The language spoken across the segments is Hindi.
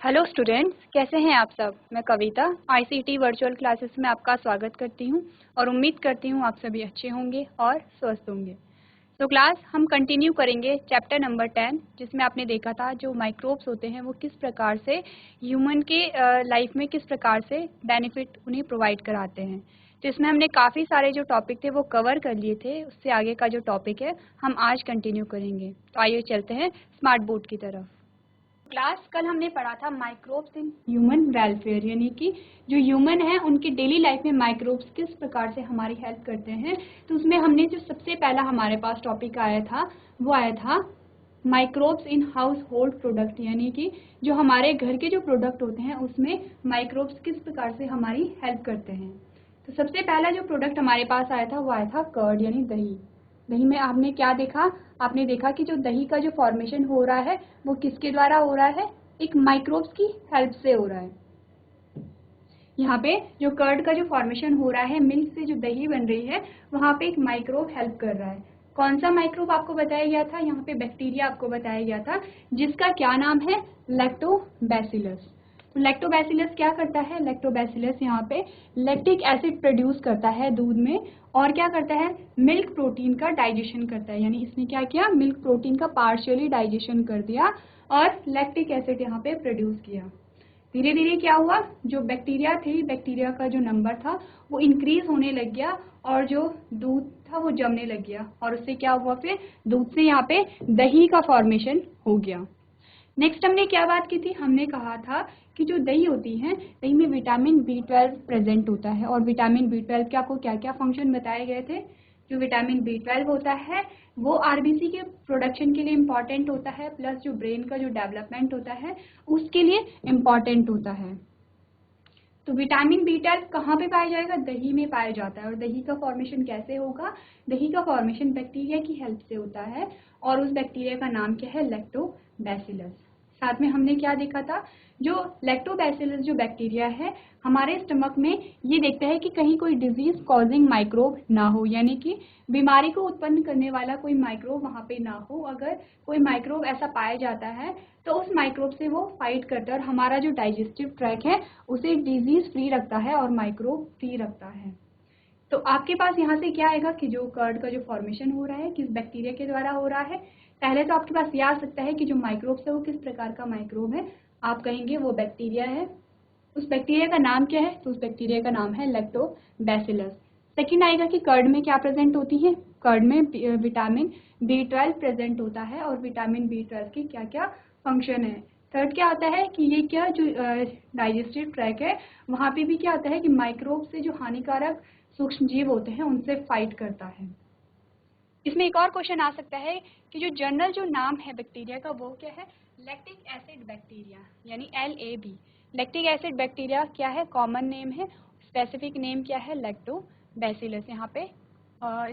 हेलो स्टूडेंट्स, कैसे हैं आप सब। मैं कविता आईसीटी वर्चुअल क्लासेस में आपका स्वागत करती हूं और उम्मीद करती हूं आप सभी अच्छे होंगे और स्वस्थ होंगे। तो क्लास हम कंटिन्यू करेंगे चैप्टर नंबर 10, जिसमें आपने देखा था जो माइक्रोब्स होते हैं वो किस प्रकार से ह्यूमन के लाइफ में किस प्रकार से बेनिफिट उन्हें प्रोवाइड कराते हैं। तो इसमें हमने काफ़ी सारे जो टॉपिक थे वो कवर कर लिए थे। उससे आगे का जो टॉपिक है हम आज कंटिन्यू करेंगे। तो आइए चलते हैं स्मार्ट बोर्ड की तरफ। क्लास कल हमने पढ़ा था माइक्रोब्स इन ह्यूमन वेलफेयर, यानी कि जो ह्यूमन है उनकी डेली लाइफ में माइक्रोब्स किस प्रकार से हमारी हेल्प करते हैं। तो उसमें हमने जो सबसे पहला हमारे पास टॉपिक आया था वो आया था microbes in house hold product, यानी कि जो हमारे घर के जो प्रोडक्ट होते हैं उसमें माइक्रोब्स किस प्रकार से हमारी हेल्प करते हैं। तो सबसे पहला जो प्रोडक्ट हमारे पास आया था वो आया था कर्ड, यानी दही। दही में आपने क्या देखा, आपने देखा कि जो दही का जो फॉर्मेशन हो रहा है वो किसके द्वारा हो रहा है, एक माइक्रोब्स की हेल्प से हो रहा है। यहाँ पे जो कर्ड का जो फॉर्मेशन हो रहा है, मिल्क से जो दही बन रही है वहाँ पे एक माइक्रोब हेल्प कर रहा है। कौन सा माइक्रोब आपको बताया गया था, यहाँ पे बैक्टीरिया आपको बताया गया था जिसका क्या नाम है, लैक्टोबैसिलस। तो लैक्टोबैसिलस क्या करता है, लैक्टोबैसिलस यहाँ पे लैक्टिक एसिड प्रोड्यूस करता है दूध में और क्या करता है, मिल्क प्रोटीन का डाइजेशन करता है। यानी इसने क्या किया, मिल्क प्रोटीन का पार्शियली डाइजेशन कर दिया और लैक्टिक एसिड यहाँ पे प्रोड्यूस किया। धीरे धीरे क्या हुआ, जो बैक्टीरिया थे, बैक्टीरिया का जो नंबर था वो इंक्रीज होने लग गया और जो दूध था वो जमने लग गया और उससे क्या हुआ, फिर दूध से यहाँ पे दही का फॉर्मेशन हो गया। नेक्स्ट हमने क्या बात की थी, हमने कहा था कि जो दही होती है, दही में विटामिन B12 प्रेजेंट होता है और विटामिन B12 के आपको क्या क्या फंक्शन बताए गए थे। जो विटामिन B12 होता है वो आरबीसी के प्रोडक्शन के लिए इम्पॉर्टेंट होता है, प्लस जो ब्रेन का जो डेवलपमेंट होता है उसके लिए इम्पॉर्टेंट होता है। तो विटामिन B12 कहाँ पे पाया जाएगा, दही में पाया जाता है। और दही का फॉर्मेशन कैसे होगा, दही का फॉर्मेशन बैक्टीरिया की हेल्प से होता है और उस बैक्टीरिया का नाम क्या है, लैक्टोबैसिलस। साथ में हमने क्या देखा था, जो लैक्टोबैसिलस जो बैक्टीरिया है हमारे स्टमक में ये देखता है कि कहीं कोई डिजीज कॉजिंग माइक्रोब ना हो, यानी कि बीमारी को उत्पन्न करने वाला कोई माइक्रोब वहाँ पे ना हो। अगर कोई माइक्रोब ऐसा पाया जाता है तो उस माइक्रोब से वो फाइट करता है और हमारा जो डाइजेस्टिव ट्रैक है उसे डिजीज फ्री रखता है और माइक्रोब फ्री रखता है। तो आपके पास यहाँ से क्या आएगा कि जो कर्ड का जो फॉर्मेशन हो रहा है किस बैक्टीरिया के द्वारा हो रहा है। पहले तो आपके पास ये आ सकता है कि जो माइक्रोब्स है वो किस प्रकार का माइक्रोब है, आप कहेंगे वो बैक्टीरिया है। उस बैक्टीरिया का नाम क्या है, तो उस बैक्टीरिया का नाम है लैक्टोबैसिलस। सेकंड आएगा कि कर्ड में क्या प्रेजेंट होती है, कर्ड में विटामिन B12 प्रेजेंट होता है और विटामिन B12 के क्या क्या फंक्शन है। थर्ड क्या आता है कि ये क्या जो डाइजेस्टिव ट्रैक है वहाँ पे भी क्या आता है कि माइक्रोब से जो हानिकारक सूक्ष्म जीव होते हैं उनसे फाइट करता है। इसमें एक और क्वेश्चन आ सकता है कि जो जनरल जो नाम है बैक्टीरिया का वो क्या है, लैक्टिक एसिड बैक्टीरिया, यानी LAB। लैक्टिक एसिड बैक्टीरिया क्या है, कॉमन नेम है। स्पेसिफिक नेम क्या है, लैक्टोबैसिलस, यहाँ पे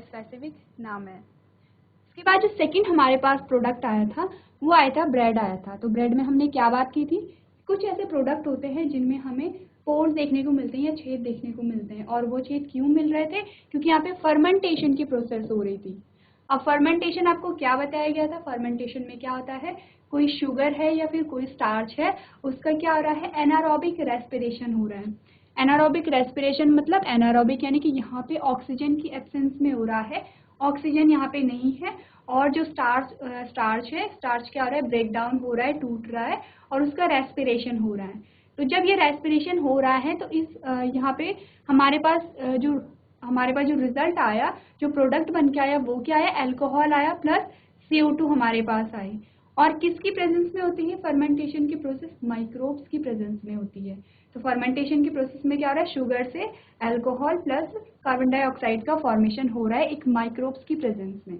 स्पेसिफिक नाम है। इसके बाद जो सेकंड हमारे पास प्रोडक्ट आया था वो आया था ब्रेड आया था। तो ब्रेड में हमने क्या बात की थी, कुछ ऐसे प्रोडक्ट होते हैं जिनमें हमें पोर्स देखने को मिलते हैं या छेद देखने को मिलते हैं। और वो छेद क्यों मिल रहे थे, क्योंकि यहाँ पे फर्मेंटेशन की प्रोसेस हो रही थी। अब फर्मेंटेशन आपको क्या बताया गया था, फर्मेंटेशन में क्या होता है, कोई शुगर है या फिर कोई स्टार्च है उसका क्या हो रहा है, एनारोबिक रेस्पिरेशन हो रहा है। एनारोबिक रेस्पिरेशन मतलब एनारोबिक यानी कि यहाँ पे ऑक्सीजन की एब्सेंस में हो रहा है, ऑक्सीजन यहाँ पे नहीं है और जो स्टार्च है, स्टार्च क्या हो रहा है, ब्रेक डाउन हो रहा है, टूट रहा है और उसका रेस्पिरेशन हो रहा है। तो जब ये रेस्पिरेशन हो रहा है तो इस यहाँ पे हमारे पास जो रिजल्ट आया, जो प्रोडक्ट बन के आया वो क्या आया, अल्कोहल आया प्लस CO2 हमारे पास आई। और किसकी प्रेजेंस में होती है फर्मेंटेशन की प्रोसेस, माइक्रोब्स की प्रेजेंस में होती है। तो फर्मेंटेशन की प्रोसेस में क्या हो रहा है, शुगर से अल्कोहल प्लस कार्बन डाइऑक्साइड का फॉर्मेशन हो रहा है एक माइक्रोब्स की प्रेजेंस में।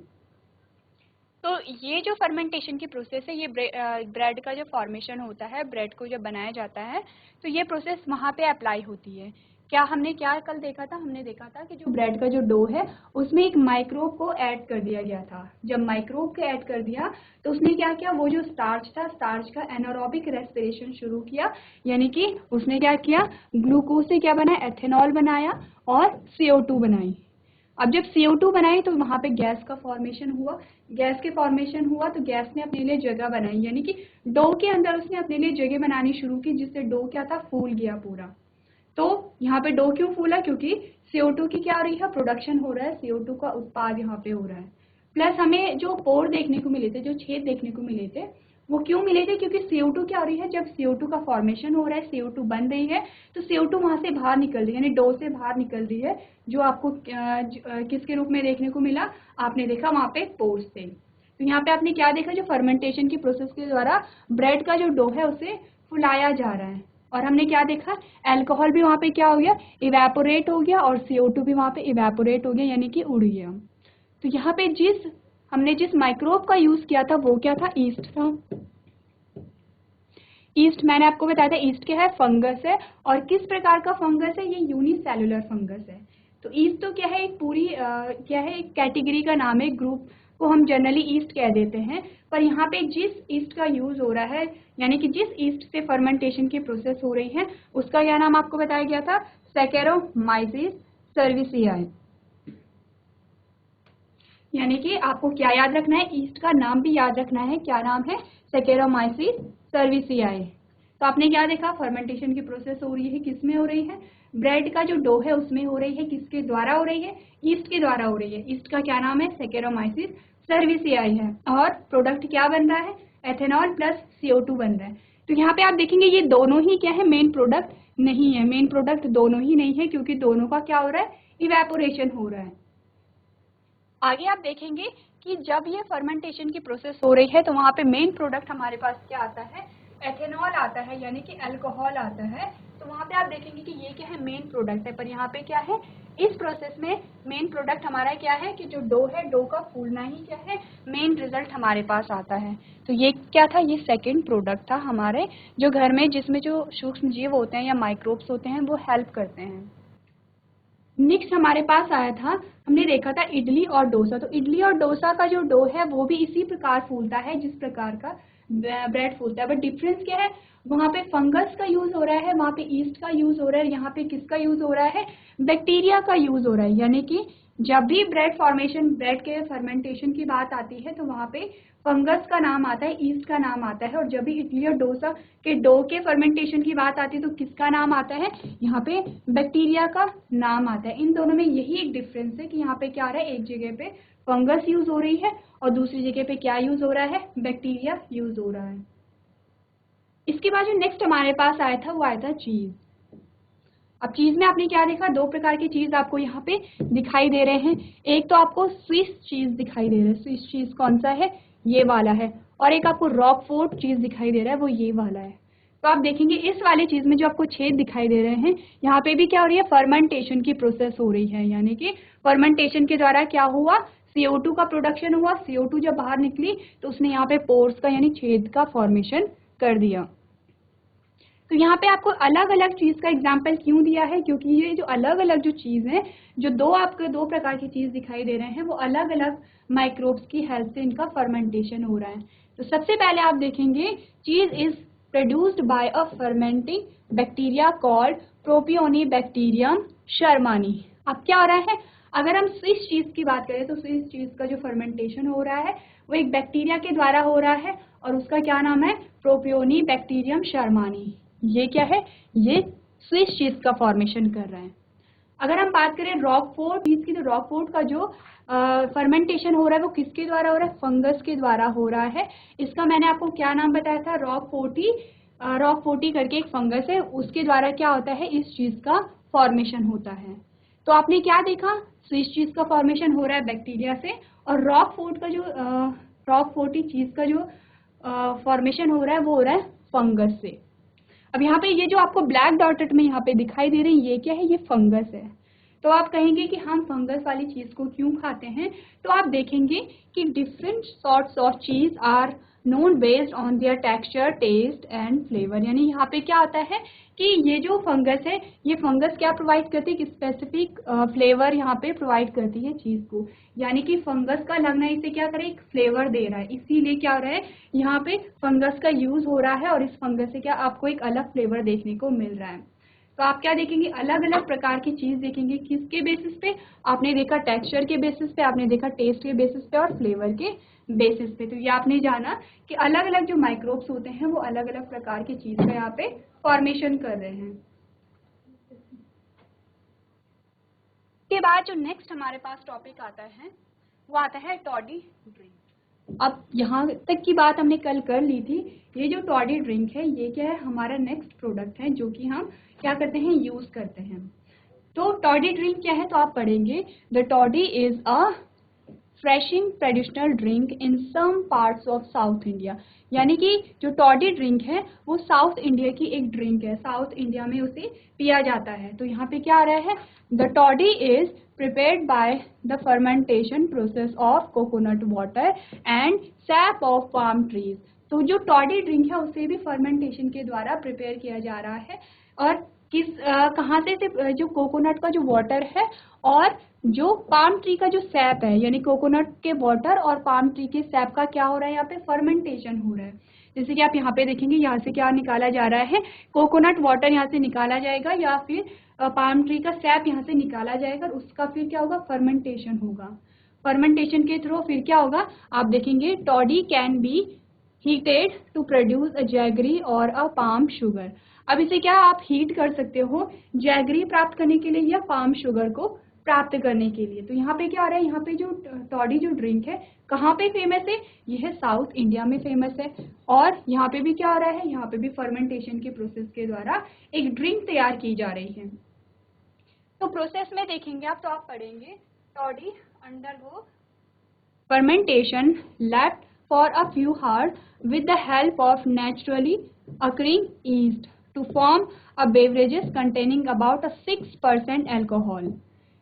तो ये जो फर्मेंटेशन की प्रोसेस है, ये ब्रेड का जो फॉर्मेशन होता है, ब्रेड को जब बनाया जाता है तो ये प्रोसेस वहाँ पे अप्लाई होती है। क्या हमने क्या कल देखा था, हमने देखा था कि जो ब्रेड का जो डो है उसमें एक माइक्रोब को ऐड कर दिया गया था। जब माइक्रोब को ऐड कर दिया तो उसने क्या किया, वो जो स्टार्च था, स्टार्च का एनारोबिक रेस्पिरेशन शुरू किया, यानी कि उसने क्या किया, ग्लूकोज से क्या बनाया, एथेनॉल बनाया और CO2 बनाई। अब जब CO2 बनाए तो वहाँ पे गैस का फॉर्मेशन हुआ, गैस के फॉर्मेशन हुआ तो गैस ने अपने लिए जगह बनाई, यानी कि डो के अंदर उसने अपने लिए जगह बनानी शुरू की, जिससे डो क्या था, फूल गया पूरा। तो यहाँ पे डो क्यों फूला, क्योंकि CO2 की क्या हो रही है, प्रोडक्शन हो रहा है, CO2 का उत्पाद यहाँ पे हो रहा है। प्लस हमें जो पोर देखने को मिले थे, जो छेद देखने को मिले थे, वो क्यों मिले थे, क्योंकि CO2 क्या हो रही है, जब CO2 का फॉर्मेशन हो रहा है, CO2 बन रही है, तो CO2 वहां से बाहर निकल रही है, यानी डो से बाहर निकल रही है, जो आपको किसके रूप में देखने को मिला, आपने देखा वहां पे पोर्स थे। तो यहाँ पे आपने क्या देखा, जो फर्मेंटेशन की प्रोसेस के द्वारा ब्रेड का जो डो है उसे फुलाया जा रहा है। और हमने क्या देखा, अल्कोहल भी वहां पे क्या हो गया, इवेपोरेट हो गया, और CO2 भी वहां पे इवेपोरेट हो गया, यानी कि उड़ गया। तो यहाँ पे हमने जिस माइक्रोब का यूज किया था वो क्या था, ईस्ट था। ईस्ट मैंने आपको बताया था, ईस्ट क्या है, फंगस है। और किस प्रकार का फंगस है, ये यूनिसेलुलर फंगस है। तो ईस्ट तो क्या है, एक पूरी क्या है, एक कैटेगरी का नाम है, ग्रुप को हम जनरली ईस्ट कह देते हैं। पर यहाँ पे जिस ईस्ट का यूज हो रहा है, यानी कि जिस ईस्ट से फर्मेंटेशन की प्रोसेस हो रही है, उसका क्या नाम आपको बताया गया था, सैकेरोमाइसिस सर्विसियाई। यानी कि आपको क्या याद रखना है, ईस्ट का नाम भी याद रखना है, क्या नाम है, सैकेरोमाइसिस सर्विसियाई। तो आपने क्या देखा, फर्मेंटेशन की प्रोसेस हो रही है, किस में हो रही है, ब्रेड का जो डो है उसमें हो रही है, किसके द्वारा हो रही है, ईस्ट के द्वारा हो रही है। ईस्ट का क्या नाम है, सैकेरोमाइसिस सर्विसियाई है। और प्रोडक्ट क्या बन रहा है, एथेनॉल प्लस CO2 बन रहा है। तो यहाँ पे आप देखेंगे ये दोनों ही क्या है, मेन प्रोडक्ट नहीं है, मेन प्रोडक्ट दोनों ही नहीं है, क्योंकि दोनों का क्या हो रहा है, इवेपोरेशन हो रहा है। आगे आप देखेंगे कि जब ये फर्मेंटेशन की प्रोसेस हो रही है तो वहाँ पे मेन प्रोडक्ट हमारे पास क्या आता है, एथेनॉल आता है, यानी कि अल्कोहल आता है। तो वहाँ पे आप देखेंगे कि ये क्या है, मेन प्रोडक्ट है। पर यहाँ पे क्या है, इस प्रोसेस में मेन प्रोडक्ट हमारा क्या है, कि जो डो है, डो का फूलना ही क्या है, मेन रिजल्ट हमारे पास आता है। तो ये क्या था, ये सेकेंड प्रोडक्ट था हमारे, जो घर में जिसमें जो सूक्ष्म जीव होते हैं या माइक्रोब्स होते हैं वो हेल्प करते हैं। नेक्स्ट हमारे पास आया था, हमने देखा था इडली और डोसा। तो इडली और डोसा का जो डो है वो भी इसी प्रकार फूलता है जिस प्रकार का ब्रेड फूलता है, बट डिफरेंस क्या है, वहाँ पे फंगस का यूज हो रहा है, वहाँ पे ईस्ट का यूज हो रहा है, यहाँ पे किसका यूज हो रहा है, बैक्टीरिया का यूज हो रहा है। यानी कि जब भी ब्रेड फॉर्मेशन, ब्रेड के फर्मेंटेशन की बात आती है तो वहाँ पे फंगस का नाम आता है, ईस्ट का नाम आता है। और जब भी इडली और डोसा के डो के फर्मेंटेशन की बात आती है तो किसका नाम आता है, यहाँ पे बैक्टीरिया का नाम आता है। इन दोनों में यही एक डिफरेंस है कि यहाँ पे क्या आ रहा है, एक जगह पे फंगस यूज हो रही है और दूसरी जगह पे क्या यूज हो रहा है, बैक्टीरिया यूज हो रहा है। इसके बाद जो नेक्स्ट हमारे पास आया था वो आया था चीज। अब चीज में आपने क्या देखा, दो प्रकार की चीज आपको यहाँ पे दिखाई दे रहे हैं। एक तो आपको स्विस चीज दिखाई दे रहा है, स्विस चीज कौन सा है, ये वाला है। और एक आपको रॉकफोर्ट चीज दिखाई दे रहा है, वो ये वाला है। तो आप देखेंगे इस वाले चीज में जो आपको छेद दिखाई दे रहे हैं, यहाँ पे भी क्या हो रही है, फर्मेंटेशन की प्रोसेस हो रही है। यानी कि फर्मेंटेशन के द्वारा क्या हुआ, CO2 का प्रोडक्शन हुआ, CO2 जब बाहर निकली तो उसने यहाँ पे पोर्स का यानी छेद का फॉर्मेशन कर दिया। तो यहाँ पे आपको अलग अलग चीज का एग्जाम्पल क्यों दिया है, क्योंकि ये जो अलग अलग जो चीज है, जो आपके दो प्रकार की चीज दिखाई दे रहे हैं, वो अलग अलग माइक्रोब्स की हेल्प से इनका फर्मेंटेशन हो रहा है। तो सबसे पहले आप देखेंगे, cheese is produced by a fermenting bacteria called propionibacterium shermanii. अब क्या हो रहा है, अगर हम स्विस चीज की बात करें तो स्विस चीज का जो फर्मेंटेशन हो रहा है वो एक बैक्टीरिया के द्वारा हो रहा है और उसका क्या नाम है, प्रोपियोनिबैक्टीरियम शर्मानी। ये क्या है, ये स्विस चीज का फॉर्मेशन कर रहा है। अगर हम बात करें रॉकफोर्ट चीज की, तो रॉकफोर्ट का जो फर्मेंटेशन हो रहा है वो किसके द्वारा हो रहा है, फंगस के द्वारा हो रहा है। इसका मैंने आपको क्या नाम बताया था, रॉकफोर्टी करके एक फंगस है, उसके द्वारा क्या होता है, इस चीज का फॉर्मेशन होता है। तो आपने क्या देखा, स्विस चीज का फॉर्मेशन हो रहा है बैक्टीरिया से, और रॉकफोर्टी चीज का जो फॉर्मेशन हो रहा है वो हो रहा है फंगस से। अब यहाँ पे ये जो आपको ब्लैक डॉटेड में यहाँ पे दिखाई दे रही है, ये क्या है, ये फंगस है। तो आप कहेंगे कि हम फंगस वाली चीज को क्यों खाते हैं, तो आप देखेंगे कि different sorts of cheese are known based on their texture, taste and flavour. यानी यहाँ पे क्या होता है कि ये जो फंगस है, ये फंगस क्या प्रोवाइड करती है, स्पेसिफिक फ्लेवर यहाँ पे प्रोवाइड करती है चीज को। यानी कि फंगस का लगना इसे क्या करे, एक फ्लेवर दे रहा है, इसीलिए क्या हो रहा है, यहाँ पे फंगस का यूज हो रहा है और इस फंगस से क्या आपको एक अलग फ्लेवर देखने को मिल रहा है। तो आप क्या देखेंगे, अलग अलग प्रकार की चीज देखेंगे। किसके बेसिस पे? आपने देखा टेक्सचर के बेसिस पे, आपने देखा टेस्ट के बेसिस पे और फ्लेवर के बेसिस पे। तो ये आपने जाना कि अलग अलग जो माइक्रोब्स होते हैं वो अलग अलग प्रकार की चीज का यहाँ पे फॉर्मेशन कर रहे हैं। के बाद जो नेक्स्ट हमारे पास टॉपिक आता है वो आता है टॉडी ड्रिंक। अब यहाँ तक की बात हमने कल कर ली थी। ये जो टॉडी ड्रिंक है ये क्या है, हमारा नेक्स्ट प्रोडक्ट है जो कि हम क्या करते हैं, यूज करते हैं। तो टॉडी ड्रिंक क्या है, तो आप पढ़ेंगे the toddy is a freshing traditional drink in some parts of South India. यानी कि जो टॉडी ड्रिंक है वो साउथ इंडिया की एक ड्रिंक है, साउथ इंडिया में उसे पिया जाता है। तो यहाँ पे क्या आ रहा है, the toddy is prepared by the fermentation process of coconut water and SAP of palm trees. तो जो टॉडी ड्रिंक है उसे भी फर्मेंटेशन के द्वारा प्रिपेयर किया जा रहा है। और कहाँ से जो कोकोनट का जो वाटर है और जो पाम ट्री का जो सैप है, यानी कोकोनट के वाटर और पाम ट्री के सैप का क्या हो रहा है, यहाँ पे फर्मेंटेशन हो रहा है। जैसे कि आप यहाँ पे देखेंगे, यहाँ से क्या निकाला जा रहा है, कोकोनट वाटर यहाँ से निकाला जाएगा या फिर पाम ट्री का सैप यहाँ से निकाला जाएगा और उसका फिर क्या होगा, फर्मेंटेशन होगा। फर्मेंटेशन के थ्रू फिर क्या होगा, आप देखेंगे toddy can be heated to produce a jaggery और अ पाम शुगर। अब इसे क्या आप हीट कर सकते हो जैगरी प्राप्त करने के लिए या पाम शुगर को प्राप्त करने के लिए। तो यहाँ पे क्या आ रहा है, यहाँ पे जो टॉडी जो ड्रिंक है कहाँ पे फेमस है, यह साउथ इंडिया में फेमस है। और यहाँ पे भी क्या आ रहा है, यहाँ पे भी फर्मेंटेशन के प्रोसेस के द्वारा एक ड्रिंक तैयार की जा रही है। तो प्रोसेस में देखेंगे आप, तो आप पढ़ेंगे toddy undergo fermentation left for a few hours with the help of naturally occurring yeast to form a beverages containing about a 6% alcohol।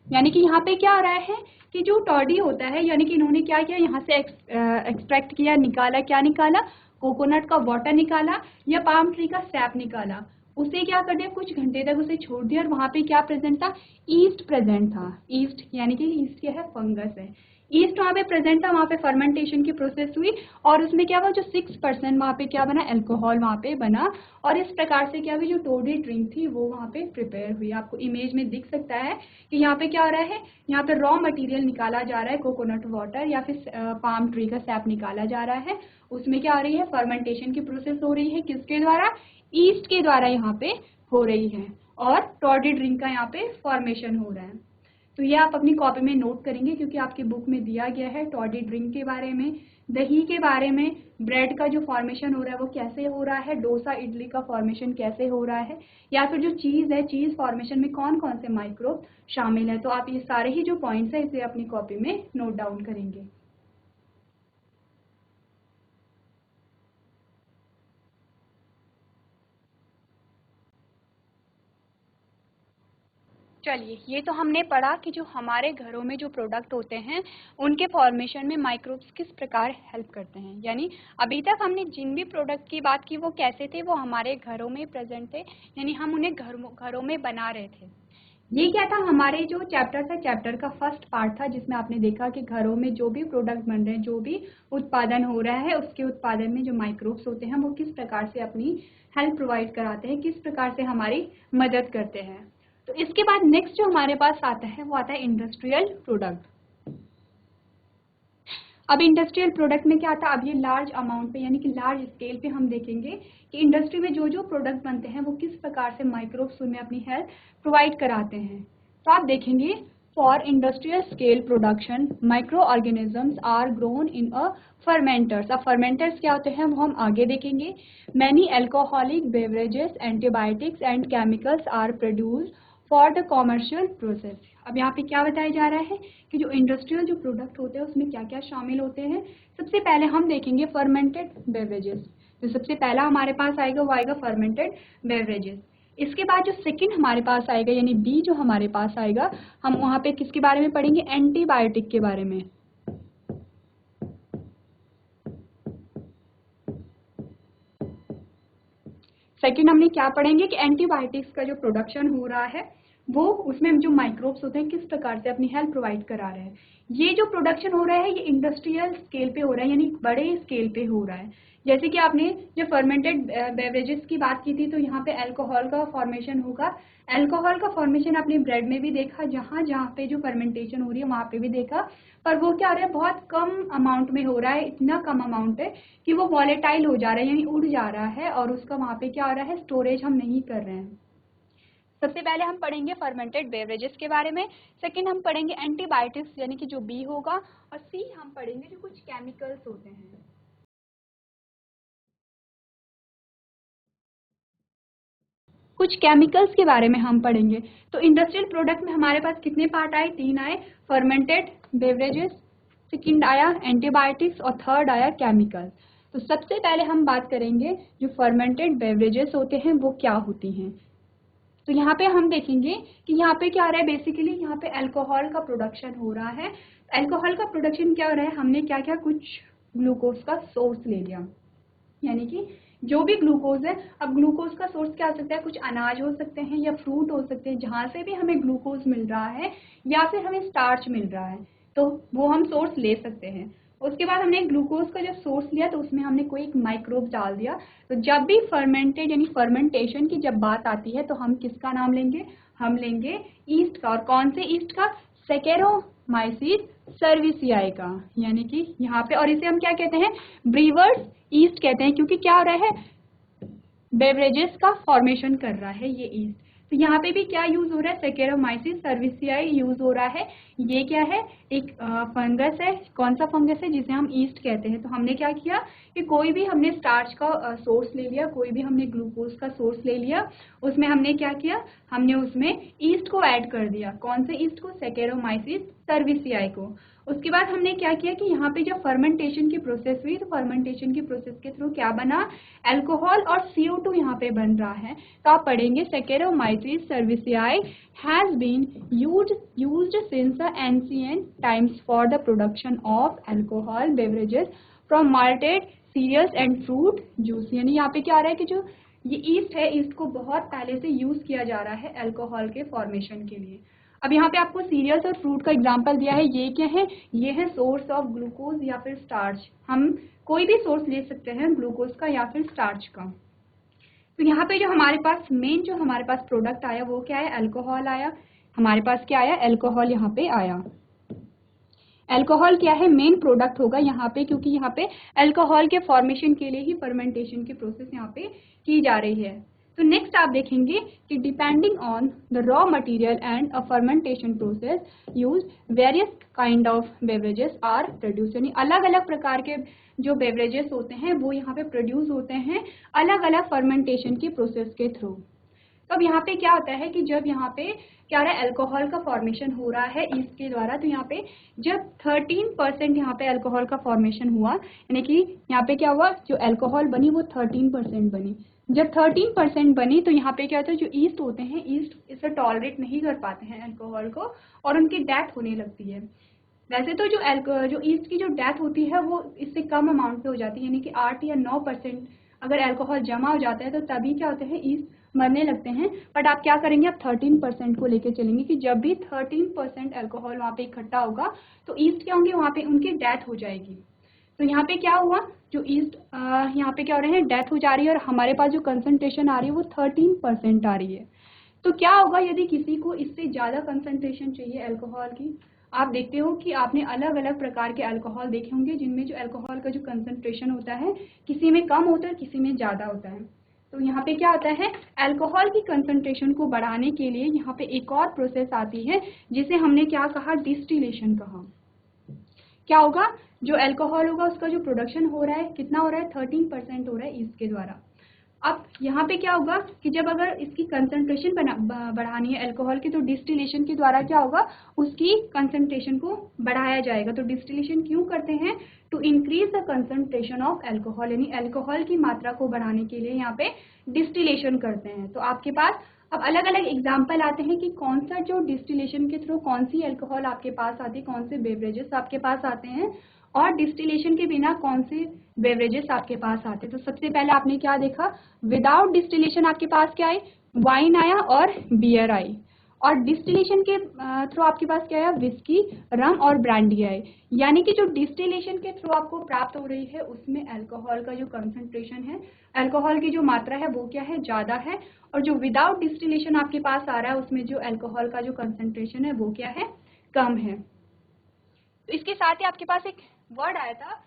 यानी कि यहाँ पे क्या आ रहा है कि जो टॉडी होता है, यानी कि इन्होंने क्या किया, यहाँ से एक्सट्रैक्ट किया, निकाला, क्या निकाला, कोकोनट का वाटर निकाला या पाम ट्री का सैप निकाला। उसे क्या कर दिया, कुछ घंटे तक उसे छोड़ दिया और वहाँ पे क्या प्रेजेंट था, ईस्ट प्रेजेंट था। ईस्ट यानी कि ईस्ट क्या है, फंगस है। ईस्ट वहाँ पे प्रेजेंट था, वहाँ पे फर्मेंटेशन की प्रोसेस हुई और उसमें क्या हुआ, जो 6% वहाँ पे क्या बना, अल्कोहल वहाँ पे बना। और इस प्रकार से क्या हुई, जो टॉडी ड्रिंक थी वो वहाँ पे प्रिपेयर हुई। आपको इमेज में दिख सकता है कि यहाँ पे क्या हो रहा है, यहाँ पे रॉ मटेरियल निकाला जा रहा है, कोकोनट वाटर या फिर पाम ट्री का सैप निकाला जा रहा है। उसमें क्या हो रही है, फर्मेंटेशन की प्रोसेस हो रही है, किसके द्वारा, ईस्ट के द्वारा यहाँ पे हो रही है और टॉडी ड्रिंक का यहाँ पे फॉर्मेशन हो रहा है। तो ये आप अपनी कॉपी में नोट करेंगे क्योंकि आपकी बुक में दिया गया है टॉडी ड्रिंक के बारे में, दही के बारे में, ब्रेड का जो फॉर्मेशन हो रहा है वो कैसे हो रहा है, डोसा इडली का फॉर्मेशन कैसे हो रहा है, या फिर जो चीज़ है, चीज़ फॉर्मेशन में कौन कौन से माइक्रोब शामिल है। तो आप ये सारे ही जो पॉइंट्स है इसे अपनी कॉपी में नोट डाउन करेंगे। चलिए, ये तो हमने पढ़ा कि जो हमारे घरों में जो प्रोडक्ट होते हैं उनके फॉर्मेशन में माइक्रोब्स किस प्रकार हेल्प करते हैं। यानी अभी तक हमने जिन भी प्रोडक्ट की बात की वो कैसे थे, वो हमारे घरों में प्रेजेंट थे, यानी हम उन्हें घरों में बना रहे थे। ये क्या था, हमारे जो चैप्टर था, चैप्टर का फर्स्ट पार्ट था जिसमें आपने देखा कि घरों में जो भी प्रोडक्ट बन रहे हैं, जो भी उत्पादन हो रहा है, उसके उत्पादन में जो माइक्रोब्स होते हैं वो किस प्रकार से अपनी हेल्प प्रोवाइड कराते हैं, किस प्रकार से हमारी मदद करते हैं। तो इसके बाद नेक्स्ट जो हमारे पास आता है वो आता है इंडस्ट्रियल प्रोडक्ट। अब इंडस्ट्रियल प्रोडक्ट में क्या आता है, अब ये लार्ज अमाउंट पे यानी कि लार्ज स्केल पे हम देखेंगे कि इंडस्ट्री में जो जो प्रोडक्ट बनते हैं वो किस प्रकार से माइक्रोब्स उनमें अपनी हेल्प प्रोवाइड कराते हैं। तो आप देखेंगे for industrial scale production micro organisms are grown in a fermenters. अब फर्मेंटर्स क्या होते हैं वो हम आगे देखेंगे। Many alcoholic beverages, antibiotics and chemicals are produced for the commercial process. अब यहाँ पे क्या बताया जा रहा है कि जो इंडस्ट्रियल जो प्रोडक्ट होते हैं उसमें क्या क्या शामिल होते हैं। सबसे पहले हम देखेंगे फर्मेंटेड बेवरेजेस। जो सबसे पहला हमारे पास आएगा वो आएगा फर्मेंटेड बेवरेजेस। इसके बाद जो सेकंड हमारे पास आएगा यानी बी जो हमारे पास आएगा, हम वहाँ पे किसके बारे में पढ़ेंगे, एंटीबायोटिक के बारे में। सेकंड हमने क्या पढ़ेंगे कि एंटीबायोटिक्स का जो प्रोडक्शन हो रहा है वो उसमें जो माइक्रोब्स होते हैं किस प्रकार से अपनी हेल्प प्रोवाइड करा रहे हैं। ये जो प्रोडक्शन हो रहा है ये इंडस्ट्रियल स्केल पे हो रहा है, यानी बड़े स्केल पे हो रहा है। जैसे कि आपने जब फर्मेंटेड बेवरेजेस की बात की थी तो यहाँ पे अल्कोहल का फॉर्मेशन होगा। अल्कोहल का फॉर्मेशन आपने ब्रेड में भी देखा, जहाँ जहाँ पे जो फर्मेंटेशन हो रही है वहाँ पे भी देखा, पर वो क्या हो रहा है, बहुत कम अमाउंट में हो रहा है। इतना कम अमाउंट है कि वो वॉलेटाइल हो जा रहा है, यानी उड़ जा रहा है, और उसका वहाँ पे क्या हो रहा है, स्टोरेज हम नहीं कर रहे हैं। सबसे पहले हम पढ़ेंगे फर्मेंटेड बेवरेजेस के बारे में, सेकंड हम पढ़ेंगे एंटीबायोटिक्स यानी कि जो बी होगा, और सी हम पढ़ेंगे जो कुछ केमिकल्स होते हैं। कुछ केमिकल्स के बारे में हम पढ़ेंगे। तो इंडस्ट्रियल प्रोडक्ट में हमारे पास कितने पार्ट आए, 3 आए, फर्मेंटेड बेवरेजेस, सेकंड आया एंटीबायोटिक्स, और थर्ड आया केमिकल। तो सबसे पहले हम बात करेंगे जो फर्मेंटेड बेवरेजेस होते हैं वो क्या होती हैं। तो यहाँ पे हम देखेंगे कि यहाँ पे क्या आ रहा है, बेसिकली यहाँ पे अल्कोहल का प्रोडक्शन हो रहा है। अल्कोहल का प्रोडक्शन क्या हो रहा है, हमने क्या क्या कुछ ग्लूकोज का सोर्स ले लिया, यानी कि जो भी ग्लूकोज है, अब ग्लूकोज का सोर्स क्या हो सकता है, कुछ अनाज हो सकते हैं या फ्रूट हो सकते हैं, जहाँ से भी हमें ग्लूकोज मिल रहा है या फिर हमें स्टार्च मिल रहा है, तो वो हम सोर्स ले सकते हैं। उसके बाद हमने ग्लूकोज का जब सोर्स लिया तो उसमें हमने कोई एक माइक्रोब डाल दिया। तो जब भी फर्मेंटेड यानी फर्मेंटेशन की जब बात आती है तो हम किसका नाम लेंगे, हम लेंगे ईस्ट का। और कौन से ईस्ट का, सैकेरोमाइसिस सर्विसियाई का, यानी कि यहाँ पे, और इसे हम क्या कहते हैं, ब्रीवर्स ईस्ट कहते हैं, क्योंकि क्या हो रहा है, बेवरेजेस का फॉर्मेशन कर रहा है ये ईस्ट। तो यहाँ पे भी क्या यूज हो रहा है, सैकेरोमाइसिस सर्विसियाई यूज हो रहा है। ये क्या है, एक फंगस है। कौन सा फंगस है, जिसे हम ईस्ट कहते हैं। तो हमने क्या किया कि कोई भी हमने स्टार्च का सोर्स ले लिया, कोई भी हमने ग्लूकोज का सोर्स ले लिया, उसमें हमने क्या किया, हमने उसमें ईस्ट को ऐड कर दिया। कौन से ईस्ट को, सैकेरोमाइसिस सर्विसियाई को। उसके बाद हमने क्या किया कि यहाँ पे जब फर्मेंटेशन की प्रोसेस हुई तो फर्मेंटेशन की प्रोसेस के थ्रू क्या बना, अल्कोहल और CO2 यहाँ पे बन रहा है। तो आप पढ़ेंगे saccharomyces cerevisiae has been used since the ancient times for the production of alcohol beverages from malted cereals and fruit juice. यानी यहाँ पे क्या आ रहा है कि जो ये ईस्ट है, ईस्ट को बहुत पहले से यूज किया जा रहा है अल्कोहल के फॉर्मेशन के लिए। अब यहाँ पे आपको सीरियल्स और फ्रूट का एग्जांपल दिया है। ये क्या है, ये है सोर्स ऑफ ग्लूकोज या फिर स्टार्च। हम कोई भी सोर्स ले सकते हैं ग्लूकोज का या फिर स्टार्च का। तो यहाँ पे जो हमारे पास मेन जो हमारे पास प्रोडक्ट आया वो क्या है, अल्कोहल आया। हमारे पास क्या आया, अल्कोहल यहाँ पे आया। अल्कोहल क्या है, मेन प्रोडक्ट होगा यहाँ पे, क्योंकि यहाँ पे अल्कोहल के फॉर्मेशन के लिए ही फर्मेंटेशन की प्रोसेस यहाँ पे की जा रही है। तो नेक्स्ट आप देखेंगे कि depending on the raw material and a fermentation process use various kind of beverages are produce. यानी अलग अलग प्रकार के जो बेवरेजेस होते हैं वो यहाँ पे प्रोड्यूस होते हैं अलग अलग फर्मेंटेशन की प्रोसेस के थ्रू। तो अब यहाँ पे क्या होता है कि जब यहाँ पे क्या हो रहा है, अल्कोहल का फॉर्मेशन हो रहा है ईस्ट के द्वारा। तो यहाँ पे जब 13% यहाँ पे अल्कोहल का फॉर्मेशन हुआ, यानी कि यहाँ पे क्या हुआ, जो अल्कोहल बनी वो 13% बनी। जब 13% बनी तो यहाँ पे क्या होता है, जो ईस्ट होते हैं, ईस्ट इसे टॉलरेट नहीं कर पाते हैं अल्कोहल को, और उनकी डेथ होने लगती है। वैसे तो जो ईस्ट की जो डेथ होती है वो इससे कम अमाउंट पे हो जाती है, यानी कि 8 या 9% अगर अल्कोहल जमा हो जाता है तो तभी क्या होते हैं, ईस्ट मरने लगते हैं। बट आप क्या करेंगे, आप 13% को लेके चलेंगे कि जब भी 13% अल्कोहल वहाँ पे इकट्ठा होगा तो ईस्ट क्या होंगे, वहाँ पे उनकी डेथ हो जाएगी। तो यहाँ पे क्या हुआ, जो ईस्ट यहाँ पे क्या हो रहे हैं, डेथ हो जा रही है, और हमारे पास जो कंसंट्रेशन आ रही है वो 13% आ रही है। तो क्या होगा यदि किसी को इससे ज़्यादा कंसंट्रेशन चाहिए अल्कोहल की। आप देखते हो कि आपने अलग अलग प्रकार के अल्कोहल देखे होंगे जिनमें जो अल्कोहल का जो कंसंट्रेशन होता है किसी में कम होता है, किसी में ज़्यादा होता है। तो यहाँ पे क्या होता है, अल्कोहल की कंसंट्रेशन को बढ़ाने के लिए यहाँ पे एक और प्रोसेस आती है जिसे हमने क्या कहा, डिस्टिलेशन कहा। क्या होगा, जो अल्कोहल होगा उसका जो प्रोडक्शन हो रहा है कितना हो रहा है, 13% हो रहा है ईस्ट के द्वारा। अब यहाँ पे क्या होगा कि जब अगर इसकी कंसंट्रेशन बढ़ानी है अल्कोहल की, तो डिस्टिलेशन के द्वारा क्या होगा, उसकी कंसंट्रेशन को बढ़ाया जाएगा। तो डिस्टिलेशन क्यों करते हैं, to increase the concentration of alcohol, यानी अल्कोहल की मात्रा को बढ़ाने के लिए यहाँ पे डिस्टिलेशन करते हैं। तो आपके पास अब अलग अलग एग्जाम्पल आते हैं कि कौन सा जो डिस्टिलेशन के थ्रू कौन सी अल्कोहल आपके पास आती है, कौन से बेवरेजेस आपके पास आते हैं, और डिस्टिलेशन के बिना कौन से बेवरेजेस आपके पास आते हैं। तो सबसे पहले आपने क्या देखा, विदाउट डिस्टिलेशन आपके पास क्या आई, वाइन आया और बियर आई। और डिस्टिलेशन के थ्रू आपके पास क्या है, विस्की, रम और ब्रांडी है। यानी कि जो डिस्टिलेशन के थ्रू आपको प्राप्त हो रही है उसमें अल्कोहल का जो कंसंट्रेशन है, अल्कोहल की जो मात्रा है वो क्या है, ज़्यादा है। और जो विदाउट डिस्टिलेशन आपके पास आ रहा है उसमें जो अल्कोहल का जो कंसंट्रेशन है वो क्या है, कम है। तो इसके साथ ही आपके पास एक वर्ड आया था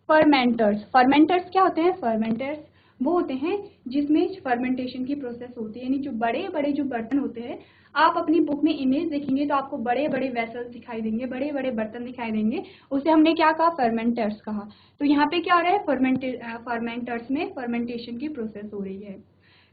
फर्मेंटर्स। फर्मेंटर्स क्या होते हैं, फर्मेंटर्स वो होते हैं जिसमें फर्मेंटेशन की प्रोसेस होती है, यानी जो बड़े बड़े जो बर्तन होते हैं, आप अपनी बुक में इमेज देखेंगे तो आपको बड़े बड़े वेसल्स दिखाई देंगे, बड़े बड़े बर्तन दिखाई देंगे, उसे हमने क्या कहा, फर्मेंटर्स कहा। तो यहाँ पे क्या हो रहा है, फर्मेंटर्स में फर्मेंटेशन की प्रोसेस हो रही है।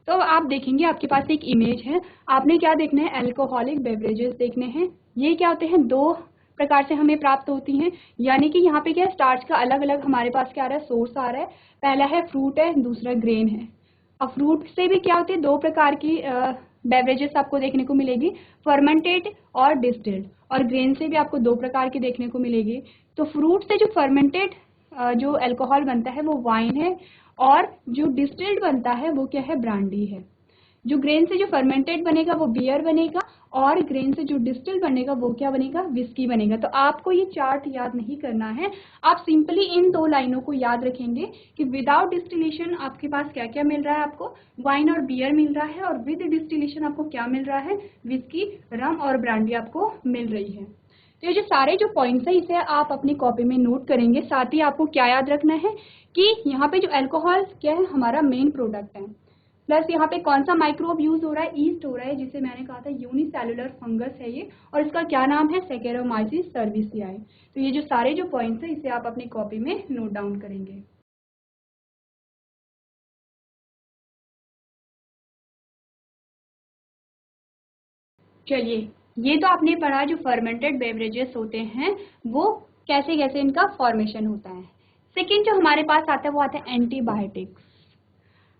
तो आप देखेंगे आपके पास एक इमेज है, आपने क्या देखना है, अल्कोहलिक बेवरेजेस देखने हैं। ये क्या होते हैं, दो प्रकार से हमें प्राप्त होती हैं। यानी कि यहाँ पे क्या है, स्टार्च का अलग अलग हमारे पास क्या आ रहा है, सोर्स आ रहा है। पहला है फ्रूट है, दूसरा ग्रेन है। अब फ्रूट से भी क्या होती है, दो प्रकार की बेवरेजेस आपको देखने को मिलेगी, फर्मेंटेड और डिस्टिल्ड। और ग्रेन से भी आपको दो प्रकार की देखने को मिलेगी। तो फ्रूट से जो फर्मेंटेड जो अल्कोहल बनता है वो वाइन है, और जो डिस्टिल्ड बनता है वो क्या है, ब्रांडी है। जो ग्रेन से जो फर्मेंटेड बनेगा वो बियर बनेगा, और ग्रेन से जो डिस्टिल बनेगा वो क्या बनेगा, विस्की बनेगा। तो आपको ये चार्ट याद नहीं करना है, आप सिंपली इन दो लाइनों को याद रखेंगे कि विदाउट डिस्टिलेशन आपके पास क्या क्या मिल रहा है, आपको वाइन और बियर मिल रहा है, और विद डिस्टिलेशन आपको क्या मिल रहा है, विस्की, रम और ब्रांडी आपको मिल रही है। तो ये जो सारे जो पॉइंट्स हैं इसे आप अपनी कॉपी में नोट करेंगे। साथ ही आपको क्या याद रखना है कि यहाँ पे जो अल्कोहल क्या है, हमारा मेन प्रोडक्ट है। प्लस यहाँ पे कौन सा माइक्रोब यूज हो रहा है, ईस्ट हो रहा है, जिसे मैंने कहा था यूनिसेलुलर फंगस है ये, और इसका क्या नाम है, सैकेरोमाइसिस सर्विसियाई। तो ये जो सारे जो पॉइंट्स हैं इसे आप अपनी कॉपी में नोट डाउन करेंगे। चलिए, ये तो आपने पढ़ा जो फर्मेंटेड बेवरेजेस होते हैं वो कैसे कैसे इनका फॉर्मेशन होता है। सेकेंड जो हमारे पास आता है वो आता है एंटीबायोटिक्स।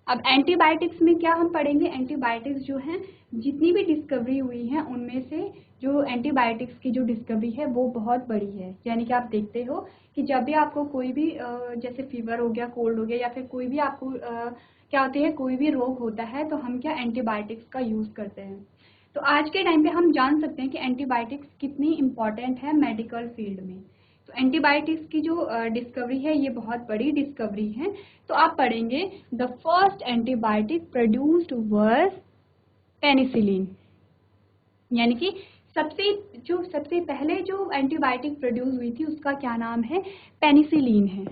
अब एंटीबायोटिक्स में क्या हम पढ़ेंगे, एंटीबायोटिक्स जो हैं जितनी भी डिस्कवरी हुई हैं उनमें से जो एंटीबायोटिक्स की जो डिस्कवरी है वो बहुत बड़ी है। यानी कि आप देखते हो कि जब भी आपको कोई भी जैसे फीवर हो गया, कोल्ड हो गया, या फिर कोई भी आपको क्या होती है, कोई भी रोग होता है तो हम क्या एंटीबायोटिक्स का यूज़ करते हैं। तो आज के टाइम पे हम जान सकते हैं कि एंटीबायोटिक्स कितनी इम्पॉर्टेंट है मेडिकल फील्ड में। तो एंटीबायोटिक्स की जो डिस्कवरी है ये बहुत बड़ी डिस्कवरी है। तो आप पढ़ेंगे the first antibiotic produced was penicillin. यानी कि सबसे पहले जो एंटीबायोटिक प्रोड्यूस हुई थी उसका क्या नाम है, पेनिसिलिन है।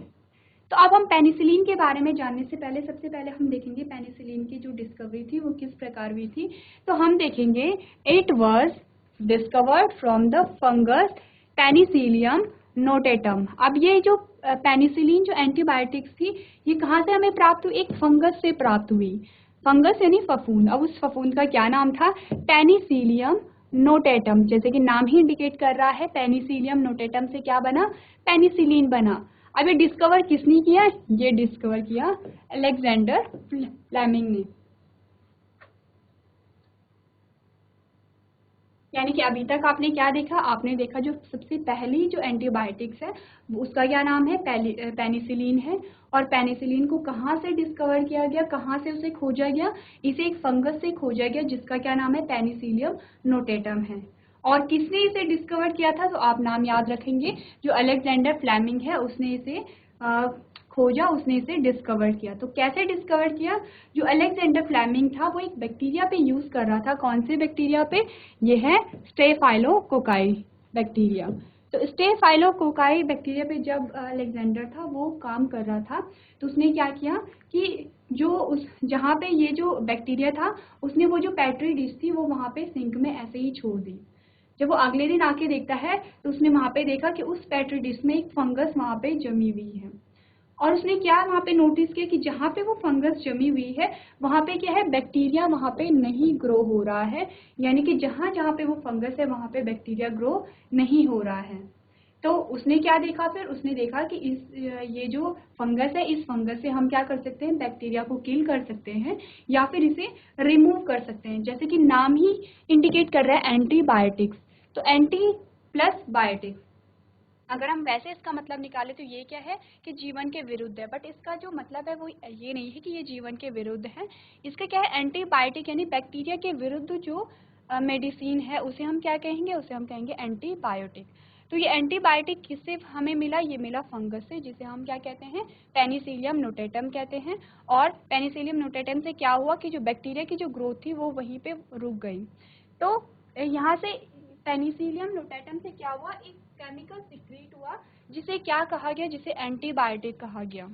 तो अब हम पेनिसिलिन के बारे में जानने से पहले सबसे पहले हम देखेंगे पेनिसिलिन की जो डिस्कवरी थी वो किस प्रकार हुई थी। तो हम देखेंगे it was discovered from the fungus Penicillium notatum. अब ये जो पेनिसिलिन जो एंटीबायोटिक्स थी ये कहाँ से हमें प्राप्त हुई, एक फंगस से प्राप्त हुई। फंगस यानी फफूंद। अब उस फफूंद का क्या नाम था, पेनिसिलियम नोटेटम। जैसे कि नाम ही इंडिकेट कर रहा है, पेनिसिलियम नोटेटम से क्या बना, पेनिसिलिन बना। अब ये डिस्कवर किसने किया, ये डिस्कवर किया अलेक्जेंडर फ्लेमिंग ने। यानी कि अभी तक आपने क्या देखा, आपने देखा जो सबसे पहली जो एंटीबायोटिक्स है उसका क्या नाम है, पेनिसिलिन है। और पेनिसिलिन को कहाँ से डिस्कवर किया गया, कहाँ से उसे खोजा गया, इसे एक फंगस से खोजा गया जिसका क्या नाम है, पेनिसिलियम नोटेटम है। और किसने इसे डिस्कवर किया था, तो आप नाम याद रखेंगे, जो अलेक्जेंडर फ्लेमिंग है उसने इसे खोजा, उसने इसे डिस्कवर किया। तो कैसे डिस्कवर किया, जो अलेक्जेंडर फ्लेमिंग था वो एक बैक्टीरिया पे यूज कर रहा था। कौन से बैक्टीरिया पे, ये है स्टेफाइलोकोकाई बैक्टीरिया। तो स्टेफाइलोकोकाई बैक्टीरिया पे जब अलेक्जेंडर था वो काम कर रहा था तो उसने क्या किया कि जो उस जहाँ पे ये जो बैक्टीरिया था उसने वो जो पेट्री डिश थी वो वहाँ पे सिंक में ऐसे ही छोड़ दी। जब वो अगले दिन आके देखता है तो उसने वहाँ पे देखा कि उस पेट्री डिश में एक फंगस वहाँ पे जमी हुई है। और उसने क्या वहाँ पे नोटिस किया कि जहाँ पे वो फंगस जमी हुई है वहाँ पे क्या है, बैक्टीरिया वहाँ पे नहीं ग्रो हो रहा है। यानी कि जहाँ जहाँ पे वो फंगस है वहाँ पे बैक्टीरिया ग्रो नहीं हो रहा है। तो उसने क्या देखा, फिर उसने देखा कि ये जो फंगस है इस फंगस से हम क्या कर सकते हैं, बैक्टीरिया को किल कर सकते हैं या फिर इसे रिमूव कर सकते हैं। जैसे कि नाम ही इंडिकेट कर रहा है एंटीबायोटिक्स, तो एंटी प्लस बायोटिक्स। अगर हम वैसे इसका मतलब निकालें तो ये क्या है कि जीवन के विरुद्ध है, बट इसका जो मतलब है वो ये नहीं है कि ये जीवन के विरुद्ध है। इसका क्या है, एंटीबायोटिक यानी बैक्टीरिया के विरुद्ध जो मेडिसिन है उसे हम क्या कहेंगे, उसे हम कहेंगे एंटीबायोटिक। तो ये एंटीबायोटिक किससे हमें मिला, ये मिला फंगस से, जिसे हम क्या कहते हैं, पेनिसिलियम नोटेटम कहते हैं। और पेनिसिलियम नोटेटम से क्या हुआ कि जो बैक्टीरिया की जो ग्रोथ थी वो वहीं पे रुक गई। तो यहाँ से पेनिसिलियम नोटेटम से क्या हुआ, एक केमिकल सीक्रेट हुआ जिसे क्या कहा गया, जिसे एंटीबायोटिक कहा गया।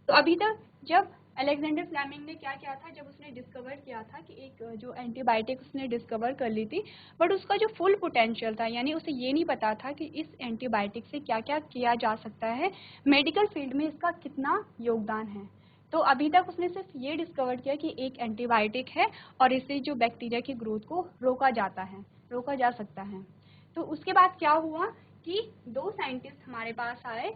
तो अभी तक जब अलेक्जेंडर फ्लेमिंग ने क्या किया था, जब उसने डिस्कवर किया था कि एक जो एंटीबायोटिक उसने डिस्कवर कर ली थी, बट उसका जो फुल पोटेंशियल था, यानी उसे ये नहीं पता था कि इस एंटीबायोटिक से क्या क्या किया जा सकता है, मेडिकल फील्ड में इसका कितना योगदान है। तो अभी तक उसने सिर्फ ये डिस्कवर किया कि एक एंटीबायोटिक है और इससे जो बैक्टीरिया की ग्रोथ को रोका जा सकता है। तो उसके बाद क्या हुआ कि दो साइंटिस्ट हमारे पास आए,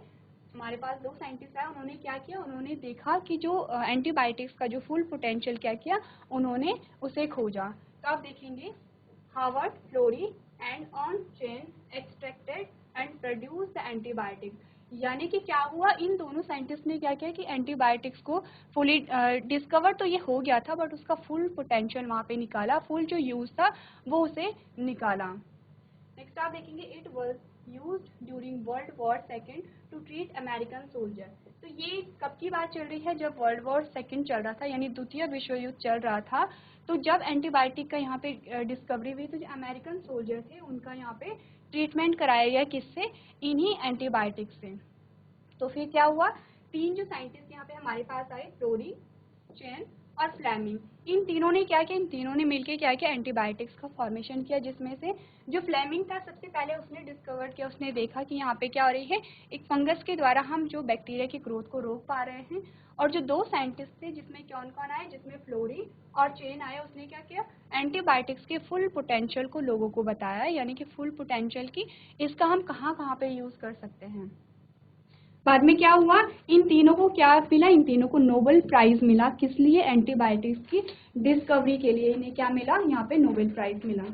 उन्होंने क्या किया, उन्होंने देखा कि जो एंटीबायोटिक्स का जो फुल पोटेंशियल क्या किया, उन्होंने उसे खोजा। तो आप देखेंगे, हार्वर्ड, फ्लोरी एंड ऑन Chain extracted and produce the antibiotic. यानी कि क्या हुआ, इन दोनों साइंटिस्ट ने क्या किया कि एंटीबायोटिक्स को फुली डिस्कवर तो ये हो गया था, बट उसका फुल पोटेंशियल वहाँ पे निकाला, फुल जो यूज था वो उसे निकाला। नेक्स्ट आप देखेंगे, it was used during World War second to treat American soldier. तो ये कब की बात चल रही है, जब वर्ल्ड वॉर सेकेंड चल रहा था, यानी द्वितीय विश्व युद्ध चल रहा था। तो जब एंटीबायोटिक का यहाँ पे डिस्कवरी हुई, तो जो अमेरिकन सोल्जर थे उनका यहाँ पे ट्रीटमेंट कराया गया, किससे, इन्हीं एंटीबायोटिक से। तो फिर क्या हुआ, तीन जो साइंटिस्ट यहाँ पे हमारे पास आए, फ्लोरी, चेन और फ्लेमिंग, इन तीनों ने क्या किया, इन तीनों ने मिलकर क्या किया, एंटीबायोटिक्स का फॉर्मेशन किया। जिसमें से जो फ्लेमिंग था, सबसे पहले उसने डिस्कवर किया, उसने देखा कि यहाँ पे क्या हो रही है, एक फंगस के द्वारा हम जो बैक्टीरिया की ग्रोथ को रोक पा रहे हैं। और जो दो साइंटिस्ट थे, जिसमें कौन कौन आए, जिसमें फ्लोरी और चेन आया, उसने क्या किया, एंटीबायोटिक्स के फुल पोटेंशियल को लोगों को बताया, यानी कि फुल पोटेंशियल की इसका हम कहाँ कहाँ पे यूज कर सकते हैं। बाद में क्या हुआ, इन तीनों को क्या मिला, इन तीनों को नोबेल प्राइज मिला, किस लिए, एंटीबायोटिक्स की डिस्कवरी के लिए इन्हें क्या मिला, यहाँ पे नोबेल प्राइज मिला।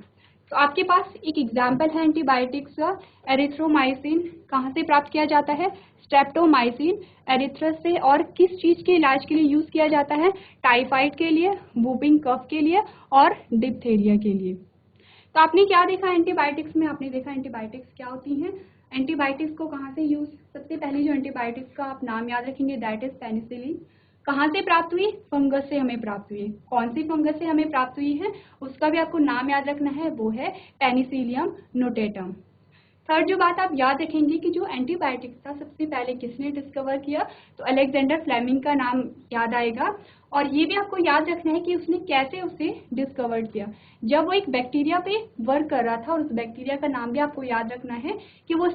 तो आपके पास एक एग्जाम्पल है एंटीबायोटिक्स का, एरिथ्रोमाइसिन कहाँ से प्राप्त किया जाता है, स्ट्रेप्टोमाइसिन एरिथ्रस से, और किस चीज के इलाज के लिए यूज किया जाता है, टाइफाइड के लिए, वूपिंग कफ के लिए और डिप्थेरिया के लिए। तो आपने क्या देखा एंटीबायोटिक्स में, आपने देखा एंटीबायोटिक्स क्या होती हैं, एंटीबायोटिक्स को कहाँ से यूज, सबसे पहले जो एंटीबायोटिक्स का आप नाम याद रखेंगे, दैट इज पेनिसिलिन। कहाँ से प्राप्त हुई, फंगस से हमें प्राप्त हुई है। कौन सी फंगस से हमें प्राप्त हुई है, उसका भी आपको नाम याद रखना है, वो है पेनिसिलियम नोटेटम। थर्ड जो बात आप याद रखेंगे कि जो एंटीबायोटिक्स था सबसे पहले किसने डिस्कवर किया, तो अलेक्जेंडर फ्लेमिंग का नाम याद आएगा। और ये भी आपको याद रखना है कि उसने कैसे उसे डिस्कवर किया, जब वो एक बैक्टीरिया पे वर्क कर रहा था, और उस बैक्टीरिया का नाम भी आपको याद रखना है कि वो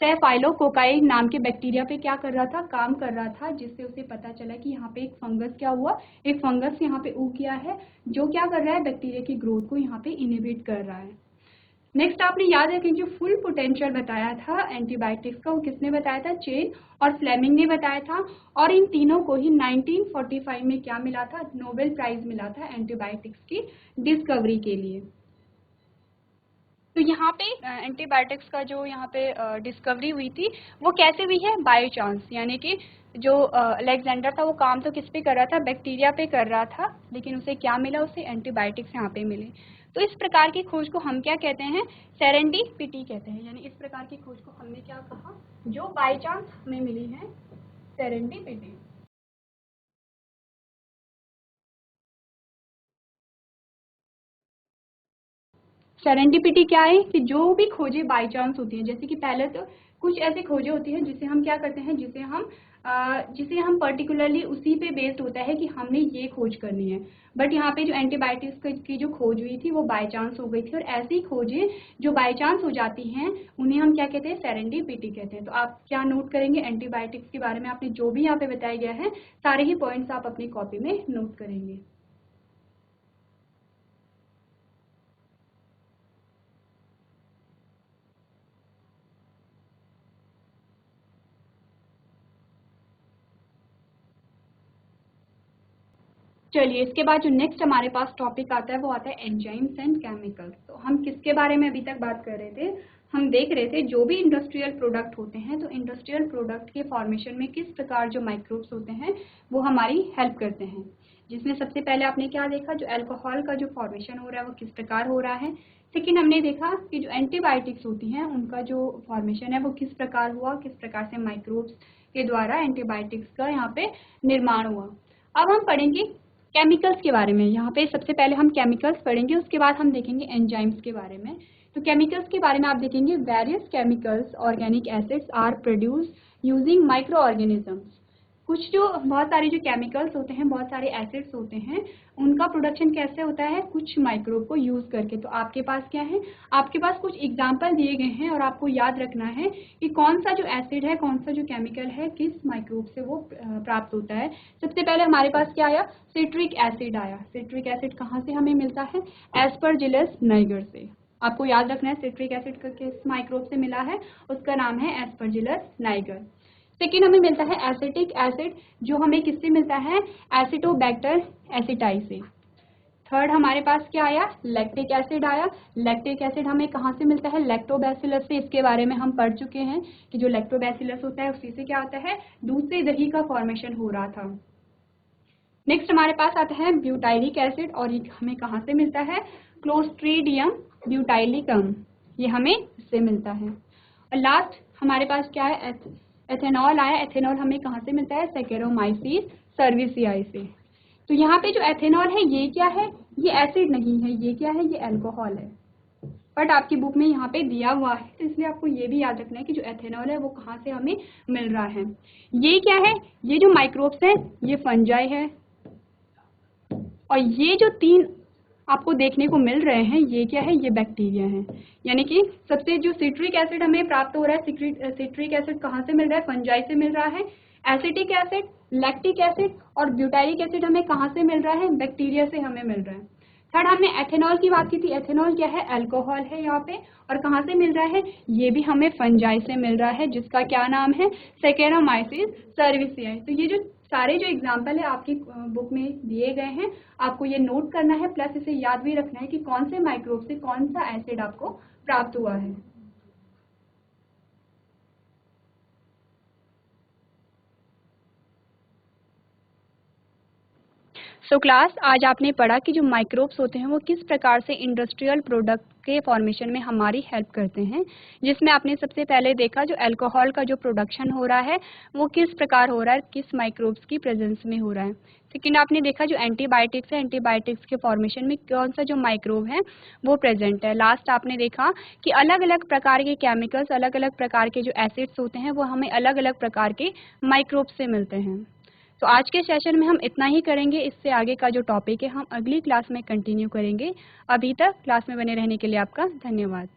स्टेफाइलोकोकाई नाम के बैक्टीरिया पे क्या कर रहा था, काम कर रहा था, जिससे उसे पता चला कि यहाँ पे एक फंगस क्या हुआ, एक फंगस यहाँ पे उग गया है, जो क्या कर रहा है, बैक्टीरिया की ग्रोथ को यहाँ पे इनहिबिट कर रहा है। नेक्स्ट आपने याद रखें, जो फुल पोटेंशियल बताया था एंटीबायोटिक्स का, वो किसने बताया था, चेन और फ्लेमिंग ने बताया था। और इन तीनों को ही 1945 में क्या मिला था, नोबेल प्राइज मिला था एंटीबायोटिक्स की डिस्कवरी के लिए। तो यहाँ पे एंटीबायोटिक्स का जो यहाँ पे डिस्कवरी हुई थी, वो कैसे हुई है, बाय चांस। यानी कि जो अलेक्जेंडर था वो काम तो किस पे कर रहा था, बैक्टीरिया पे कर रहा था, लेकिन उसे क्या मिला, उसे एंटीबायोटिक्स यहाँ पे मिले। तो इस प्रकार की खोज को हम क्या कहते हैं, सेरेंडीपिटी कहते हैं। यानी इस प्रकार की खोज को हमने क्या कहा, जो बाय चांस हमें मिली है, सेरेंडीपिटी। सेरेंडिपिटी क्या है कि जो भी खोजें बाय चांस होती हैं, जैसे कि पहले तो कुछ ऐसी खोजें होती हैं जिसे हम क्या करते हैं, जिसे हम पर्टिकुलरली उसी पे बेस्ड होता है कि हमने ये खोज करनी है। बट यहाँ पे जो एंटीबायोटिक्स की जो खोज हुई थी वो बाय चांस हो गई थी, और ऐसी खोजें जो बाय चांस हो जाती हैं उन्हें हम क्या कहते हैं, सेरेंडिपिटी कहते हैं। तो आप क्या नोट करेंगे, एंटीबायोटिक्स के बारे में आपने जो भी यहाँ पे बताया गया है, सारे ही पॉइंट्स आप अपनी कॉपी में नोट करेंगे। चलिए, इसके बाद जो नेक्स्ट हमारे पास टॉपिक आता है वो आता है एंजाइम्स एंड केमिकल्स। तो हम किसके बारे में अभी तक बात कर रहे थे, हम देख रहे थे जो भी इंडस्ट्रियल प्रोडक्ट होते हैं, तो इंडस्ट्रियल प्रोडक्ट के फॉर्मेशन में किस प्रकार जो माइक्रोब्स होते हैं वो हमारी हेल्प करते हैं। जिसमें सबसे पहले आपने क्या देखा, जो अल्कोहल का जो फॉर्मेशन हो रहा है वो किस प्रकार हो रहा है। सेकेंड हमने देखा कि जो एंटीबायोटिक्स होती हैं उनका जो फॉर्मेशन है वो किस प्रकार हुआ, किस प्रकार से माइक्रोब्स के द्वारा एंटीबायोटिक्स का यहाँ पे निर्माण हुआ। अब हम पढ़ेंगे केमिकल्स के बारे में। यहाँ पे सबसे पहले हम केमिकल्स पढ़ेंगे, उसके बाद हम देखेंगे एंजाइम्स के बारे में। तो केमिकल्स के बारे में आप देखेंगे various chemicals organic acids are produce using micro organisms. कुछ जो बहुत सारे जो केमिकल्स होते हैं, बहुत सारे एसिड्स होते हैं, उनका प्रोडक्शन कैसे होता है, कुछ माइक्रोब को यूज करके। तो आपके पास क्या है, आपके पास कुछ एग्जाम्पल दिए गए हैं और आपको याद रखना है कि कौन सा जो एसिड है, कौन सा जो केमिकल है, किस माइक्रोब से वो प्राप्त होता है। सबसे पहले हमारे पास क्या आया, सिट्रिक एसिड आया। सिट्रिक एसिड कहाँ से हमें मिलता है, एस्परजिलस नाइगर से। आपको याद रखना है सिट्रिक एसिड किस माइक्रोब से मिला है, उसका नाम है एस्परजिलस नाइगर। सेकेंड हमें मिलता है एसिटिक एसिड, जो हमें किससे मिलता है, एसिटोबैक्टर एसिटाई से। थर्ड हमारे पास क्या आया, लैक्टिक एसिड आया। लैक्टिक एसिड हमें कहाँ से मिलता है, लैक्टोबैसिलस से। इसके बारे में हम पढ़ चुके हैं कि जो लैक्टोबैसिलस होता है उसी से क्या होता है, दूध से दही का फॉर्मेशन हो रहा था। नेक्स्ट हमारे पास आता है ब्यूटाइलिक एसिड, और ये हमें कहाँ से मिलता है, क्लोस्ट्रीडियम ब्यूटाइलिकम, ये हमें इससे मिलता है। और लास्ट हमारे पास क्या है, एथेनॉल आया। एथेनॉल हमें कहाँ से मिलता है, सैकेरोमाइसीस सर्विसियाई से। तो यहाँ पे जो एथेनॉल है ये क्या है, ये एसिड नहीं है, ये क्या है, ये अल्कोहल है। बट आपकी बुक में यहाँ पे दिया हुआ है, तो इसलिए आपको ये भी याद रखना है कि जो एथेनॉल है वो कहाँ से हमें मिल रहा है। ये क्या है, ये जो माइक्रोब्स है ये फंजाई है, और ये जो तीन आपको देखने को मिल रहे हैं ये क्या है, ये बैक्टीरिया है। यानी कि सबसे जो सिट्रिक एसिड हमें प्राप्त हो रहा है, सिट्रिक एसिड कहाँ से मिल रहा है, फंजाई से मिल रहा है। एसिटिक एसिड, लैक्टिक एसिड और ब्यूटाइलिक एसिड हमें कहाँ से मिल रहा है, बैक्टीरिया से हमें मिल रहा है। थर्ड हमने एथेनॉल की बात की थी। एथेनॉल क्या है, अल्कोहल है यहाँ पे, और कहाँ से मिल रहा है, ये भी हमें फंजाई से मिल रहा है, जिसका क्या नाम है, सैकेरोमाइसीस सर्विसियाई। तो ये जो सारे जो एग्जाम्पल है आपकी बुक में दिए गए हैं, आपको ये नोट करना है, प्लस इसे याद भी रखना है कि कौन से माइक्रोब से कौन सा एसिड आपको प्राप्त हुआ है। सो क्लास, आज आपने पढ़ा कि जो माइक्रोब्स होते हैं वो किस प्रकार से इंडस्ट्रियल प्रोडक्ट के फॉर्मेशन में हमारी हेल्प करते हैं। जिसमें आपने सबसे पहले देखा जो अल्कोहल का जो प्रोडक्शन हो रहा है वो किस प्रकार हो रहा है, किस माइक्रोब्स की प्रेजेंस में हो रहा है। सेकेंड आपने देखा जो एंटीबायोटिक्स है, एंटीबायोटिक्स के फॉर्मेशन में कौन सा जो माइक्रोब है वो प्रेजेंट है। लास्ट आपने देखा कि अलग अलग प्रकार के केमिकल्स, अलग अलग प्रकार के जो एसिड्स होते हैं वो हमें अलग अलग प्रकार के माइक्रोब्स से मिलते हैं। तो आज के सेशन में हम इतना ही करेंगे। इससे आगे का जो टॉपिक है हम अगली क्लास में कंटिन्यू करेंगे। अभी तक क्लास में बने रहने के लिए आपका धन्यवाद।